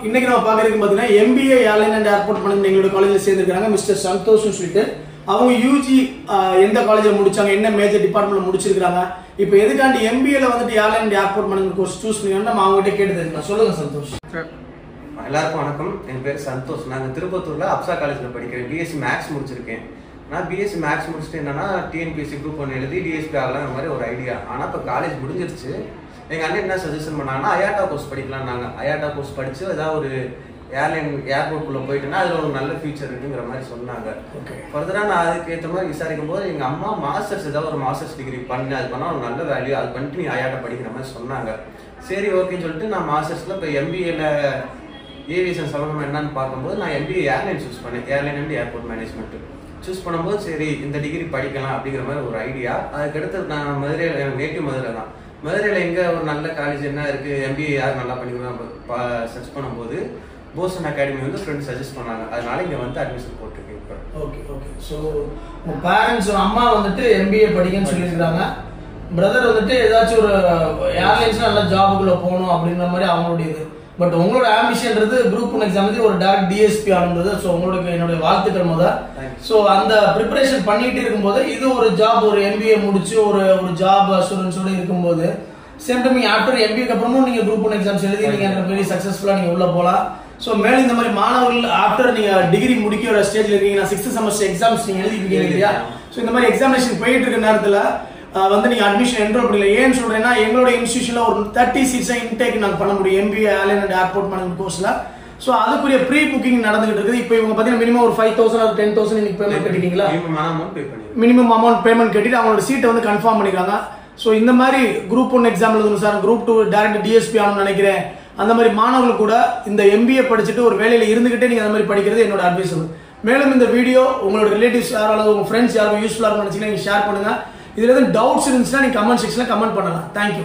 இன்னைக்கு நம்ம பாக்குறதுக்கு பாத்தீங்கன்னா MBA airline and airport management எங்களோட காலேஜ்ல சேர்ந்திருக்காங்க மிஸ்டர் சந்தோஷ்னு சொல்லிட்டு. அவங்க யூஜி எந்த காலேஜ்ல முடிச்சாங்க, என்ன மேஜர் டிபார்ட்மெண்ட்ல முடிச்சிருக்காங்க, இப்போ எதுக்காண்டி MBA ல வந்துட்டு airline and airport management course choose பண்ணீங்கன்னா நம்ம அவங்ககிட்ட கேட்டு தெரிஞ்சுக்கலாம். சொல்லுங்க சந்தோஷ். எல்லாருக்கும் வணக்கம். என் பேர் சந்தோஷ். நாங்கள் திருப்பத்தூர்ல அப்சா காலேஜ்ல படிக்கிறேன். பிஎஸ்சி மேக்ஸ் முடிச்சிருக்கேன். நான் பிஎஸ்சி மேக்ஸ் முடிச்சுட்டு என்னன்னா டிஎன்பிஎஸ்சி குரூப் 1 எழுதி டிஎஸ்பி ஆகலாம் அந்த மாதிரி ஒரு ஐடியா. ஆனால் இப்போ காலேஜ் முடிஞ்சிருச்சு. எங்கள் அண்ணன் என்ன சஜஷன் பண்ணாங்கன்னா அயாட்டா கோர்ஸ் படிக்கலாம். நாங்கள் அயாட்டா கோர்ஸ் படிச்சு ஏதாவது ஒரு ஏர்லைன் ஏர்போர்ட்குள்ளே போயிட்டேன்னா அதில் ஒரு நல்ல ஃபியூச்சர் இருக்குங்கிற மாதிரி சொன்னாங்க. ஃபர்தராக நான் அதுக்கு ஏற்ற மாதிரி விசாரிக்கும் போது எங்கள் அம்மா மாஸ்டர்ஸ் ஏதாவது ஒரு மாஸ்டர்ஸ் டிகிரி பண்ணி அது பண்ணால் ஒரு நல்ல வேல்யூ, அது பண்ணிட்டு நீ அயாட்டா படிக்கிற மாதிரி சொன்னாங்க. சரி ஓகேன்னு சொல்லிட்டு நான் மாஸ்டர்ஸில் இப்போ MBAல ஏவியேஷன் சம்பந்தமாக என்னன்னு பார்க்கும்போது நான் MBA ஏர்லைன் சூஸ் பண்ணேன். Airline and airport management choose பண்ணும்போது சரி இந்த டிகிரி படிக்கலாம் அப்படிங்கிற மாதிரி ஒரு ஐடியா. அதுக்கடுத்து நான் மதுரையில், எனக்கு நேட்டிவ் மதுரை தான். மதுரையில் எங்கே ஒரு நல்ல காலேஜ் என்ன இருக்குது, MBA யார் நல்லா பண்ணிக்கலாம் சர்ச் பண்ணும்போது போஸ்டன் அகாடமி வந்து ஃப்ரெண்ட்ஸ் சஜஸ்ட் பண்ணாங்க. அதனால இங்கே வந்து அட்மிஷன் போட்டிருக்கேன் இப்போ. Okay okay. ஸோ உங்கள் பேரண்ட்ஸ் அம்மா வந்துட்டு MBA படிக்கன்னு சொல்லியிருக்காங்க. பிரதர் வந்துட்டு ஏதாச்சும் ஒரு ஏர்லைன்ஸ்ல நல்ல ஜாபுக்குள்ள போகணும் அப்படின்ற மாதிரி அவங்களுடைய இது. பட் உங்களோட ஆம்பிஷன்றது குரூப் 1 எக்ஸாம் வந்து ஒரு டைரக்ட் டிஎஸ்பி ஆனது. ஸோ உங்களுக்கு என்னுடைய வாழ்த்துக்கள் முதல். ஸோ அந்த ப்ரிப்பரேஷன் பண்ணிட்டு இருக்கும்போது இது ஒரு ஜாப், ஒரு MBA முடிச்சு ஒரு ஜாப் அஷூரன்ஸோட இருக்கும்போது சேம் டைம் ஆஃப்டர் MBAக்கு அப்புறமும் நீங்க குரூப் 1 எக்ஸாம்ஸ் எழுதி நீங்க பெரிய சக்சஸ்ஃபுல்லா நீங்க உள்ள போகலாம். ஸோ மேலும் இந்த மாதிரி மாணவர்கள் ஆஃப்டர் நீங்க டிகிரி முடிக்கிற ஸ்டேஜ்ல இருக்கீங்கன்னா 6th செமஸ்டர் எக்ஸாம்ஸ் நீங்க எழுதிருக்கீங்க இல்லையா? ஸோ இந்த மாதிரி எக்ஸாமினேஷன் போயிட்டு இருக்க நேரத்தில் வந்து நீங்க அட்மிஷன் என்ரோல் பண்ணல. ஏன்னு சொல்றேன்னா எங்களோட இன்ஸ்டிடியூஷன்ல ஒரு 30 சீட்ஸ் இன்டேக் நாங்க பண்ண முடியும் MBA airline and airport management கோர்ஸ்ல. ஸோ அதுக்குரிய ப்ரீ புக்கிங் நடந்துகிட்டு இருக்குது. இப்போ இவங்க பார்த்தீங்கன்னா மினிமம் ஒரு 5,000 or 10,000 இன்னைக்கு பேமெண்ட் கட்டிட்டீங்களா? மினிமம் அமௌண்ட் பேமெண்ட் கட்டிட்டு அவங்களோட சீட்டை வந்து கன்ஃபார்ம் பண்ணிக்கிறாங்க. ஸோ இந்த மாதிரி குரூப் 1 எக்ஸாம் எழுதணும் சார், குரூப் 2 டைரக்ட் டிஎஸ்பி ஆகணும்னு நினைக்கிறேன், அந்த மாதிரி மாணவர்கள் கூட இந்த MBA படிச்சுட்டு ஒரு வேலையில இருந்துகிட்டே நீங்க அந்த மாதிரி படிக்கிறது என்னோட அட்வைஸ். மேலும் இந்த வீடியோ உங்களோட ரிலேட்டிவ்ஸ் யாராவது உங்க ஃப்ரெண்ட்ஸ் யாரும் யூஸ்ஃபுல்லா இருக்கும்னு நினைச்சீங்கன்னா நீங்க ஷேர் பண்ணுங்க. இதுல எதுவும் டவுட்ஸ் இருந்துச்சுன்னா நீங்க கமெண்ட் செக்ஷன்ல கமெண்ட் பண்ணலாம். தேங்க்யூ.